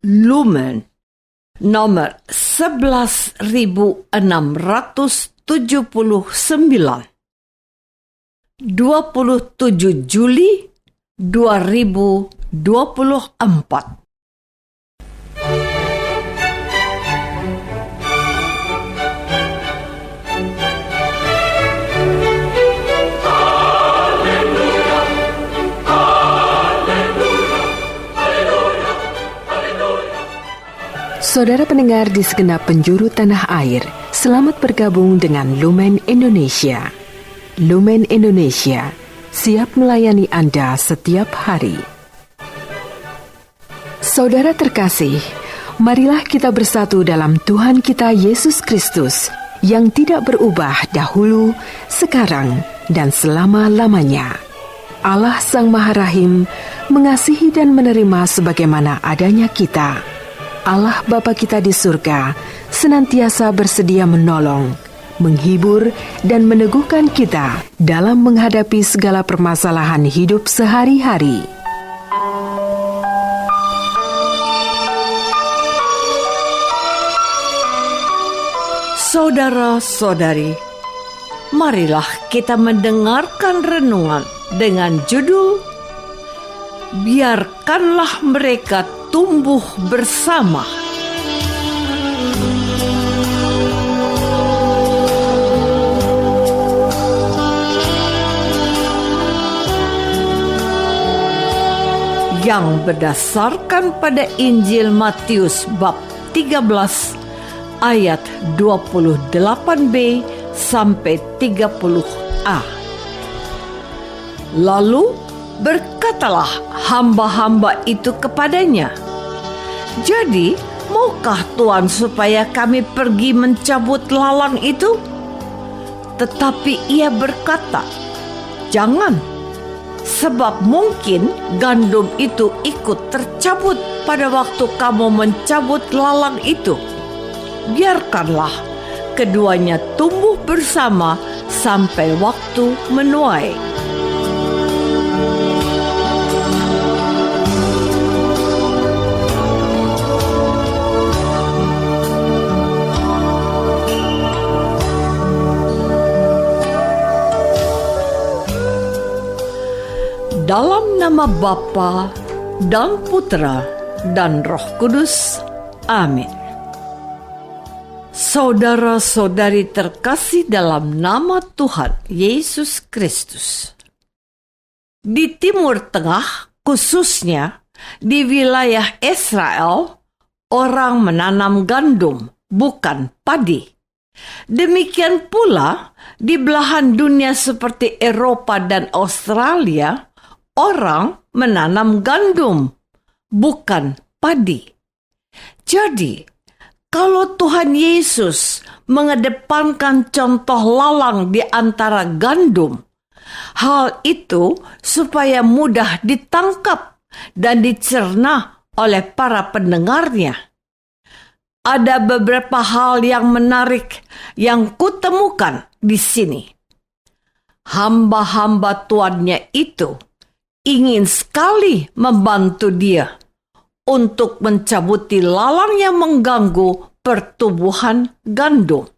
Lumen nomor 11.679, 27 Juli 2024. Saudara pendengar di segenap penjuru tanah air, selamat bergabung dengan Lumen Indonesia. Lumen Indonesia, siap melayani Anda setiap hari. Saudara terkasih, marilah kita bersatu dalam Tuhan kita Yesus Kristus yang tidak berubah dahulu, sekarang, dan selama-lamanya. Allah Sang Maha Rahim mengasihi dan menerima sebagaimana adanya kita. Allah Bapa kita di surga senantiasa bersedia menolong, menghibur, dan meneguhkan kita dalam menghadapi segala permasalahan hidup sehari-hari. Saudara-saudari, marilah kita mendengarkan renungan dengan judul Biarkanlah Mereka Tumbuh Bersama. Yang berdasarkan pada Injil Matius bab 13 ayat 28b sampai 30a. Lalu berkatalah hamba-hamba itu kepadanya, "Jadi, maukah Tuan supaya kami pergi mencabut lalang itu?" Tetapi ia berkata, "Jangan, sebab mungkin gandum itu ikut tercabut pada waktu kamu mencabut lalang itu. Biarkanlah keduanya tumbuh bersama sampai waktu menuai." Dalam nama Bapa dan Putra dan Roh Kudus. Amin. Saudara-saudari terkasih dalam nama Tuhan Yesus Kristus. Di Timur Tengah, khususnya di wilayah Israel, orang menanam gandum, bukan padi. Demikian pula di belahan dunia seperti Eropa dan Australia, orang menanam gandum, bukan padi. Jadi, kalau Tuhan Yesus mengedepankan contoh lalang di antara gandum, hal itu supaya mudah ditangkap dan dicerna oleh para pendengarnya. Ada beberapa hal yang menarik yang kutemukan di sini. Hamba-hamba tuannya itu ingin sekali membantu dia untuk mencabuti lalang yang mengganggu pertumbuhan gandum.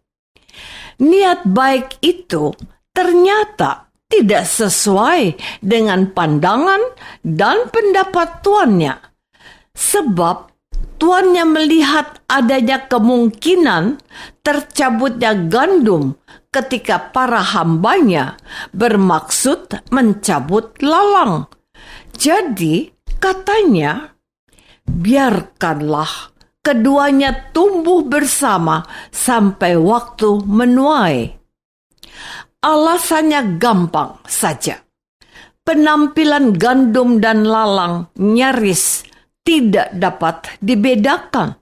Niat baik itu ternyata tidak sesuai dengan pandangan dan pendapat tuannya, sebab tuannya melihat adanya kemungkinan tercabutnya gandum ketika para hambanya bermaksud mencabut lalang. Jadi, katanya, biarkanlah keduanya tumbuh bersama sampai waktu menuai. Alasannya gampang saja. Penampilan gandum dan lalang nyaris tidak dapat dibedakan.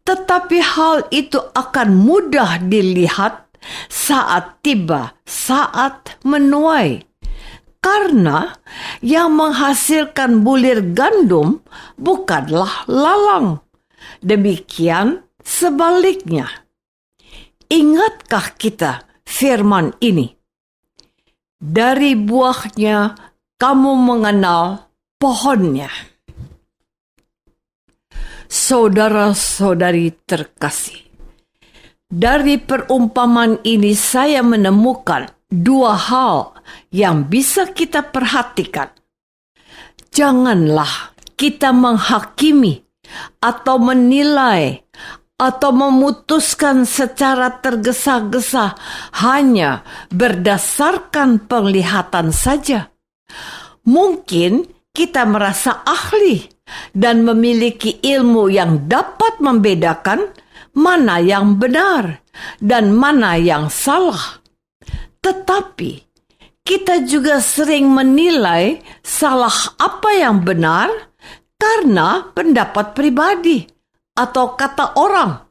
Tetapi hal itu akan mudah dilihat saat tiba saat menuai. Karena yang menghasilkan bulir gandum bukanlah lalang. Demikian sebaliknya. Ingatkah kita firman ini? Dari buahnya kamu mengenal pohonnya. Saudara-saudari terkasih, dari perumpamaan ini saya menemukan dua hal yang bisa kita perhatikan. Janganlah kita menghakimi atau menilai atau memutuskan secara tergesa-gesa hanya berdasarkan penglihatan saja. Mungkin kita merasa ahli dan memiliki ilmu yang dapat membedakan mana yang benar dan mana yang salah. Tetapi kita juga sering menilai salah apa yang benar karena pendapat pribadi atau kata orang.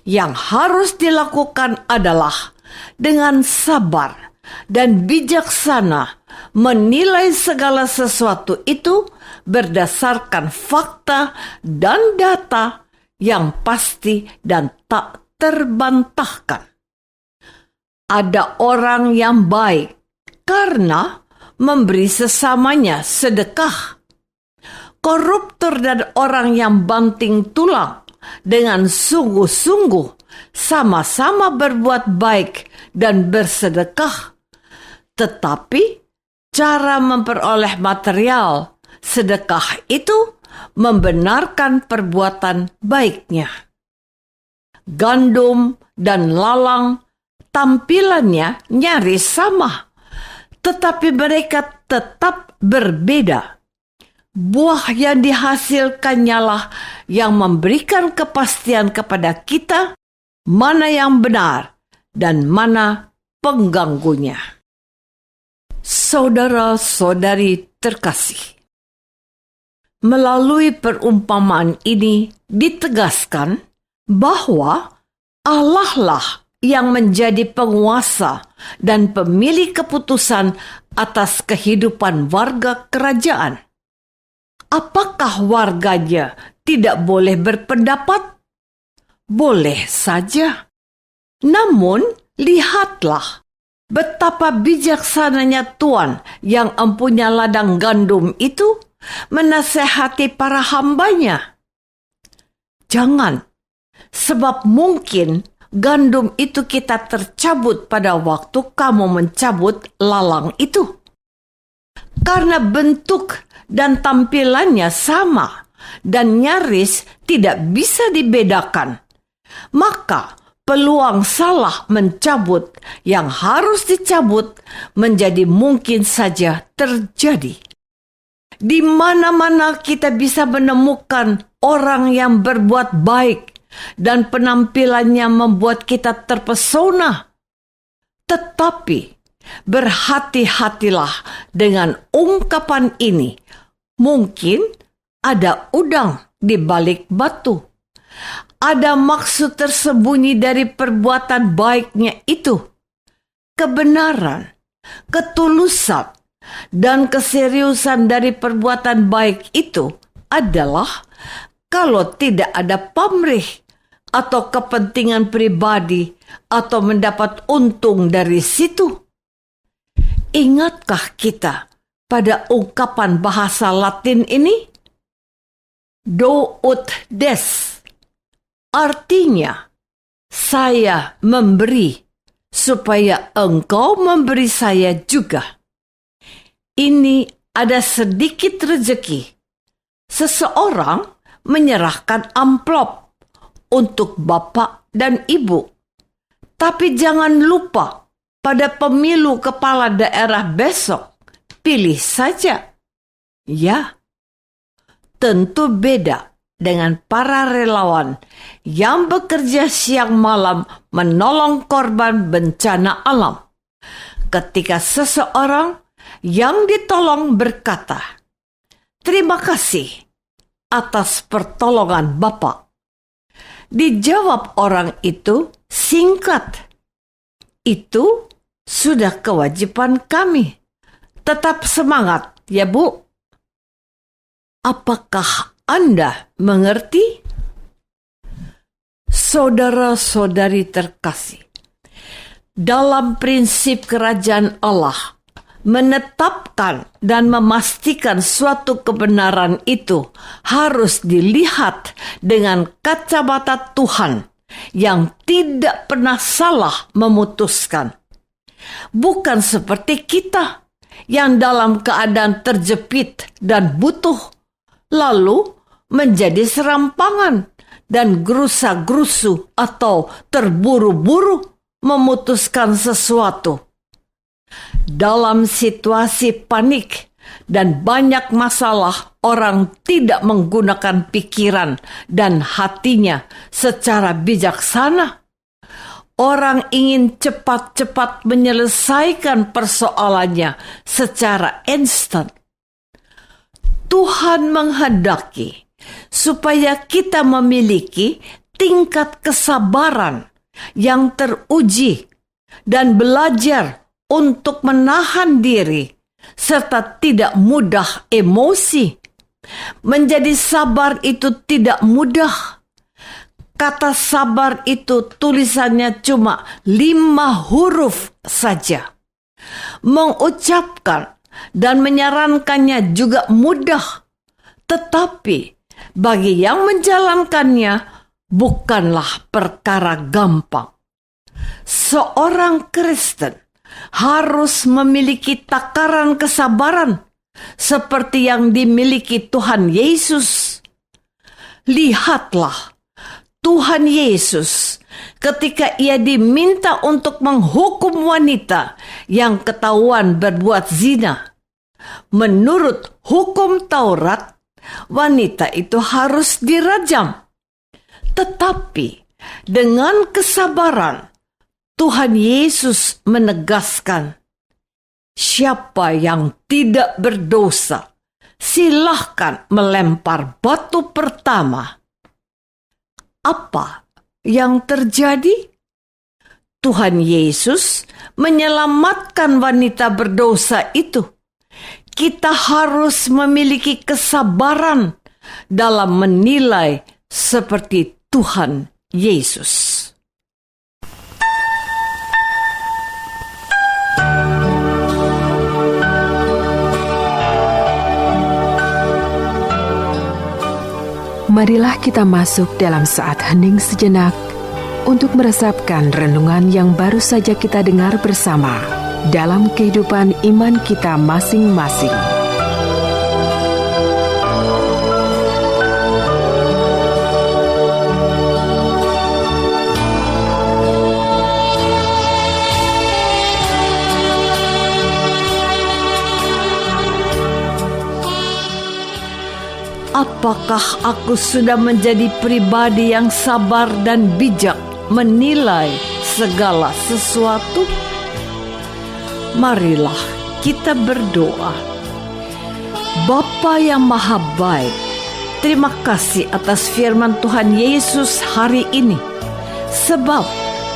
Yang harus dilakukan adalah dengan sabar dan bijaksana menilai segala sesuatu itu berdasarkan fakta dan data yang pasti dan tak terbantahkan. Ada orang yang baik karena memberi sesamanya sedekah. Koruptor dan orang yang banting tulang dengan sungguh-sungguh sama-sama berbuat baik dan bersedekah. Tetapi cara memperoleh material sedekah itu membenarkan perbuatan baiknya. Gandum dan lalang tampilannya nyaris sama, tetapi mereka tetap berbeda. Buah yang dihasilkannya lah yang memberikan kepastian kepada kita mana yang benar dan mana pengganggunya. Saudara-saudari terkasih, melalui perumpamaan ini ditegaskan bahwa Allah lah yang menjadi penguasa dan pemilik keputusan atas kehidupan warga kerajaan. Apakah warganya tidak boleh berpendapat? Boleh saja. Namun, lihatlah betapa bijaksananya Tuan yang empunya ladang gandum itu menasehati para hambanya. Jangan, sebab mungkin gandum itu kita tercabut pada waktu kamu mencabut lalang itu. Karena bentuk dan tampilannya sama dan nyaris tidak bisa dibedakan, maka peluang salah mencabut yang harus dicabut menjadi mungkin saja terjadi. Di mana-mana kita bisa menemukan orang yang berbuat baik dan penampilannya membuat kita terpesona. Tetapi berhati-hatilah dengan ungkapan ini. Mungkin ada udang di balik batu. Ada maksud tersembunyi dari perbuatan baiknya itu. Kebenaran, ketulusan, dan keseriusan dari perbuatan baik itu adalah kalau tidak ada pamrih atau kepentingan pribadi atau mendapat untung dari situ. Ingatkah kita pada ungkapan bahasa Latin ini? Do ut des. Artinya, saya memberi supaya engkau memberi saya juga. Ini ada sedikit rezeki. Seseorang menyerahkan amplop untuk bapak dan ibu. Tapi jangan lupa pada pemilu kepala daerah besok, pilih saja. Ya, tentu beda dengan para relawan yang bekerja siang malam menolong korban bencana alam. Ketika seseorang yang ditolong berkata, "Terima kasih atas pertolongan Bapak." Dijawab orang itu singkat, "Itu sudah kewajiban kami. Tetap semangat ya Bu." Apakah Anda mengerti? Saudara-saudari terkasih, dalam prinsip kerajaan Allah, menetapkan dan memastikan suatu kebenaran itu harus dilihat dengan kacamata Tuhan yang tidak pernah salah memutuskan. Bukan seperti kita yang dalam keadaan terjepit dan butuh, lalu menjadi serampangan dan gerusa-gerusu atau terburu-buru memutuskan sesuatu. Dalam situasi panik dan banyak masalah, orang tidak menggunakan pikiran dan hatinya secara bijaksana. Orang ingin cepat-cepat menyelesaikan persoalannya secara instan. Tuhan menghendaki supaya kita memiliki tingkat kesabaran yang teruji dan belajar untuk menahan diri serta tidak mudah emosi. Menjadi sabar itu tidak mudah. Kata sabar itu tulisannya cuma 5 huruf saja. Mengucapkan dan menyarankannya juga mudah. Tetapi bagi yang menjalankannya bukanlah perkara gampang. Seorang Kristen harus memiliki takaran kesabaran seperti yang dimiliki Tuhan Yesus. Lihatlah Tuhan Yesus ketika ia diminta untuk menghukum wanita yang ketahuan berbuat zina. Menurut hukum Taurat, wanita itu harus dirajam. Tetapi dengan kesabaran, Tuhan Yesus menegaskan, siapa yang tidak berdosa, silahkan melempar batu pertama. Apa yang terjadi? Tuhan Yesus menyelamatkan wanita berdosa itu. Kita harus memiliki kesabaran dalam menilai seperti Tuhan Yesus. Marilah kita masuk dalam saat hening sejenak untuk meresapkan renungan yang baru saja kita dengar bersama dalam kehidupan iman kita masing-masing. Apakah aku sudah menjadi pribadi yang sabar dan bijak menilai segala sesuatu? Marilah kita berdoa. Bapa yang Maha Baik, terima kasih atas firman Tuhan Yesus hari ini. Sebab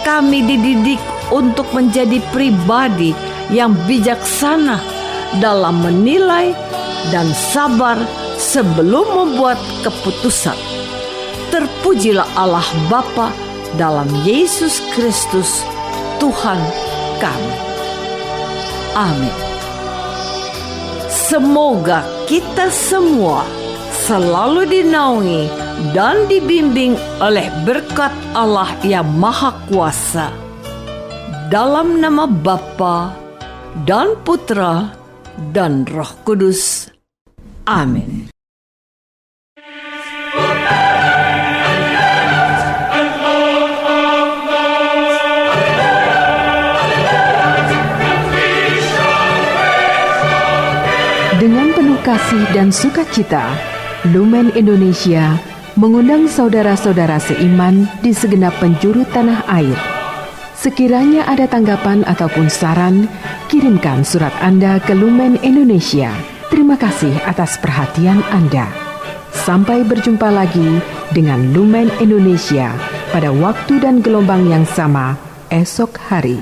kami dididik untuk menjadi pribadi yang bijaksana dalam menilai dan sabar sebelum membuat keputusan. Terpujilah Allah Bapa dalam Yesus Kristus Tuhan kami. Amin. Semoga kita semua selalu dinaungi dan dibimbing oleh berkat Allah yang Maha Kuasa. Dalam nama Bapa dan Putra dan Roh Kudus. Amin. Dengan penuh kasih dan sukacita, Lumen Indonesia mengundang saudara-saudara seiman di segenap penjuru tanah air. Sekiranya ada tanggapan ataupun saran, kirimkan surat Anda ke Lumen Indonesia. Terima kasih atas perhatian Anda. Sampai berjumpa lagi dengan Lumen Indonesia pada waktu dan gelombang yang sama esok hari.